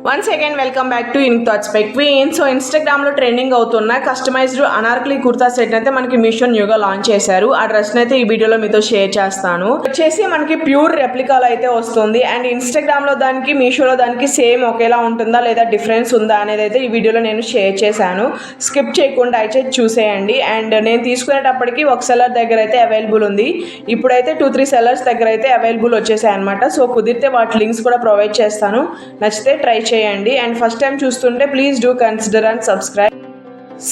Once again, welcome back to Unique Thoughts by Queen. So Instagram లో trending అవుతున్న customized Anarkali kurta set అయితే మనకి మీషో న్యూగా లాంచ్ చేశారు. ఆ డ్రెస్ అయితే ఈ వీడియోలో మీతో షేర్ చేస్తాను. వచ్చేసి మనకి ప్యూర్ రెప్లికాలో అయితే వస్తుంది. అండ్ ఇన్స్టాగ్రామ్ లో దానికి మీషోలో దానికి సేమ్ ఒకేలా ఉంటుందా లేదా డిఫరెన్స్ ఉందా అనేది అయితే ఈ వీడియోలో నేను షేర్ చేశాను. స్కిప్ చేయకుండా అయితే చూసేయండి. అండ్ నేను తీసుకునేటప్పటికి ఒక సెల్లర్ దగ్గర అయితే అవైలబుల్ ఉంది. ఇప్పుడైతే 2-3 సెల్లర్స్ దగ్గర అయితే అవైలబుల్ వచ్చేసాయి అనమాట. సో కుదిరితే వాటి లింక్స్ కూడా ప్రొవైడ్ చేస్తాను. నచ్చితే ట్రై చేయండి. అండ్ ఫస్ట్ టైం చూస్తుంటే please do consider and subscribe.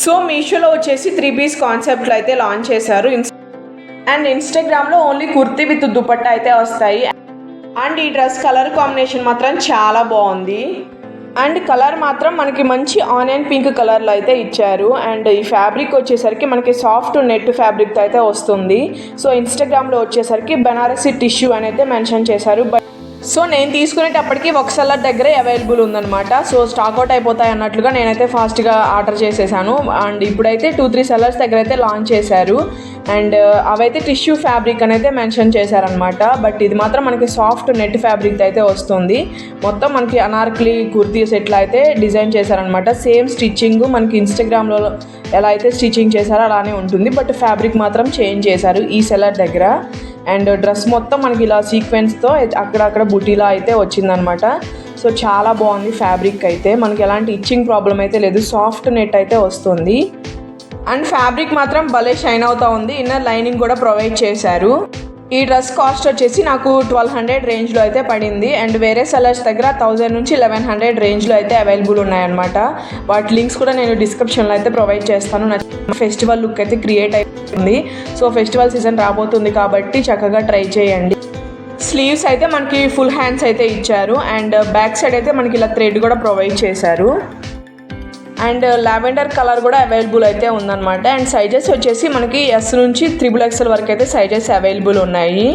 So మీషోలో వచ్చేసి 3 పీస్ కాన్సెప్ట్లు అయితే లాంచ్ చేశారు. అండ్ ఇన్స్టాగ్రామ్లో ఓన్లీ కుర్తీ విత్ దుపట్టా అయితే వస్తాయి. అండ్ ఈ డ్రెస్ కలర్ కాంబినేషన్ మాత్రం చాలా బాగుంది. అండ్ కలర్ మాత్రం మనకి మంచి ఆనియన్ పింక్ కలర్లో అయితే ఇచ్చారు. అండ్ ఈ ఫ్యాబ్రిక్ వచ్చేసరికి మనకి సాఫ్ట్ నెట్ ఫ్యాబ్రిక్ అయితే వస్తుంది. సో ఇన్స్టాగ్రామ్లో వచ్చేసరికి బనారసి టిష్యూ అని అయితే మెన్షన్ చేశారు. సో నేను తీసుకునేటప్పటికి ఒక సెల్లర్ దగ్గరే అవైలబుల్ ఉందన్నమాట. సో స్టాక్ అవుట్ అయిపోతాయి అన్నట్లుగా నేనైతే ఫాస్ట్గా ఆర్డర్ చేసేసాను. అండ్ ఇప్పుడైతే 2-3 సెల్లర్స్ దగ్గర అయితే లాంచ్ చేశారు. అండ్ అవైతే టిష్యూ ఫ్యాబ్రిక్ అని అయితే మెన్షన్ చేశారనమాట. బట్ ఇది మాత్రం మనకి సాఫ్ట్ నెట్ ఫ్యాబ్రిక్ అయితే వస్తుంది. మొత్తం మనకి అనార్కలి కుర్తీ సెట్లు అయితే డిజైన్ చేశారనమాట. సేమ్ స్టిచ్చింగ్ మనకి ఇన్స్టాగ్రామ్లో ఎలా అయితే స్టిచ్చింగ్ చేశారో అలానే ఉంటుంది. బట్ ఫ్యాబ్రిక్ మాత్రం చేంజ్ చేశారు ఈ సెల్లర్ దగ్గర. అండ్ డ్రెస్ మొత్తం మనకి ఇలా సీక్వెన్స్తో అక్కడక్కడ బుటీలా అయితే వచ్చిందనమాట. సో చాలా బాగుంది ఫ్యాబ్రిక్ అయితే. మనకి ఎలాంటి ఇచ్చింగ్ ప్రాబ్లం అయితే లేదు. సాఫ్ట్ నెట్ అయితే వస్తుంది. అండ్ ఫ్యాబ్రిక్ మాత్రం భలే షైన్ అవుతూ ఉంది. ఇన్నర్ లైనింగ్ కూడా ప్రొవైడ్ చేశారు. ఈ డ్రెస్ కాస్ట్ వచ్చేసి నాకు 1200 రేంజ్లో అయితే పడింది. అండ్ వేరే సెల్లర్స్ దగ్గర 1000 నుంచి 1100 రేంజ్లో అయితే అవైలబుల్ ఉన్నాయన్నమాట. వాటి లింక్స్ కూడా నేను డిస్క్రిప్షన్లో అయితే ప్రొవైడ్ చేస్తాను. ఫెస్టివల్ లుక్ అయితే క్రియేట్ అవుతుంది. సో ఫెస్టివల్ సీజన్ రాబోతుంది కాబట్టి చక్కగా ట్రై చేయండి. స్లీవ్స్ అయితే మనకి ఫుల్ హ్యాండ్స్ అయితే ఇచ్చారు. అండ్ బ్యాక్ సైడ్ అయితే మనకి ఇలా థ్రెడ్ కూడా ప్రొవైడ్ చేశారు. అండ్ లావెండర్ కలర్ కూడా అవైలబుల్ అయితే ఉందన్నమాట. అండ్ సైజెస్ వచ్చేసి మనకి S నుంచి XXL వరకు అయితే సైజెస్ అవైలబుల్ ఉన్నాయి.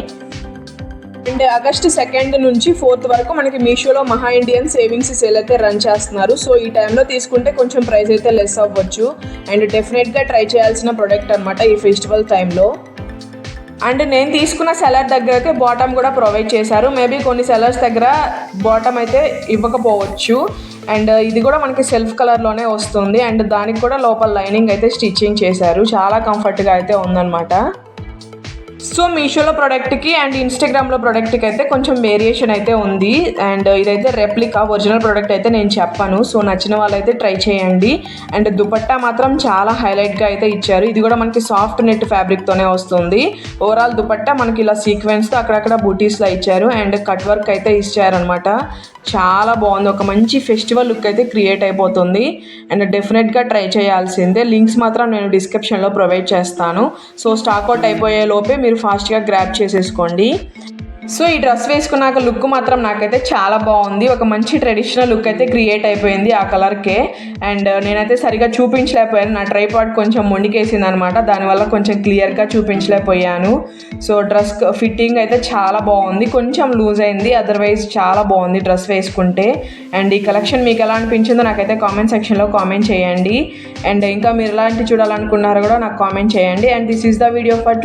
అండ్ ఆగస్ట్ 2 నుంచి 4 వరకు మనకి మీషోలో మహా ఇండియన్ సేవింగ్స్ సేల్ అయితే రన్ చేస్తున్నారు. సో ఈ టైంలో తీసుకుంటే కొంచెం ప్రైస్ అయితే లెస్ అవ్వచ్చు. అండ్ డెఫినెట్గా ట్రై చేయాల్సిన ప్రోడక్ట్ అనమాట ఈ ఫెస్టివల్ టైంలో. అండ్ నేను తీసుకున్న సెల్లర్ దగ్గర అయితే బాటమ్ కూడా ప్రొవైడ్ చేశారు. మేబీ కొన్ని సెల్లర్స్ దగ్గర బాటమ్ అయితే ఇవ్వకపోవచ్చు. అండ్ ఇది కూడా మనకి సెల్ఫ్ కలర్లోనే వస్తుంది. అండ్ దానికి కూడా లోపల లైనింగ్ అయితే స్టిచ్చింగ్ చేశారు. చాలా కంఫర్ట్గా అయితే ఉందన్నమాట. సో మీషోలో ప్రోడక్ట్కి అండ్ ఇన్స్టాగ్రామ్లో ప్రోడక్ట్కి అయితే కొంచెం వేరియేషన్ అయితే ఉంది. అండ్ ఇదైతే రెప్లికా, ఒరిజినల్ ప్రోడక్ట్ అయితే నేను చెప్పాను. సో నచ్చిన వాళ్ళైతే ట్రై చేయండి. అండ్ దుపట్టా మాత్రం చాలా హైలైట్గా అయితే ఇచ్చారు. ఇది కూడా మనకి సాఫ్ట్ నెట్ ఫ్యాబ్రిక్తోనే వస్తుంది. ఓవరాల్ దుపట్టా మనకి ఇలా సీక్వెన్స్తో అక్కడక్కడ బూటీస్లో ఇచ్చారు. అండ్ కట్ వర్క్ అయితే ఇచ్చారనమాట. చాలా బాగుంది. ఒక మంచి ఫెస్టివల్ లుక్ అయితే క్రియేట్ అయిపోతుంది. అండ్ డెఫినెట్గా ట్రై చేయాల్సిందే. లింక్స్ మాత్రం నేను డిస్క్రిప్షన్లో ప్రొవైడ్ చేస్తాను. సో స్టాక్ అవుట్ అయిపోయే లోపే మీరు ఫాస్ట్గా గ్రాబ్ చేసేసుకోండి. సో ఈ డ్రెస్ వేసుకున్నాక లుక్ మాత్రం నాకైతే చాలా బాగుంది. ఒక మంచి ట్రెడిషనల్ లుక్ అయితే క్రియేట్ అయిపోయింది ఆ కలర్కే. అండ్ నేనైతే సరిగా చూపించలేకపోయాను. నా ట్రైపాడ్ కొంచెం మొండికేసింది అనమాట. దానివల్ల కొంచెం క్లియర్గా చూపించలేకపోయాను. సో డ్రెస్ ఫిట్టింగ్ అయితే చాలా బాగుంది. కొంచెం లూజ్ అయింది. అదర్వైజ్ చాలా బాగుంది డ్రెస్ వేసుకుంటే. అండ్ ఈ కలెక్షన్ మీకు ఎలా అనిపించిందో నాకైతే కామెంట్ సెక్షన్లో కామెంట్ చేయండి. అండ్ ఇంకా మీరు ఎలాంటి చూడాలనుకున్నారో కూడా నాకు కామెంట్ చేయండి. And this is the video for today.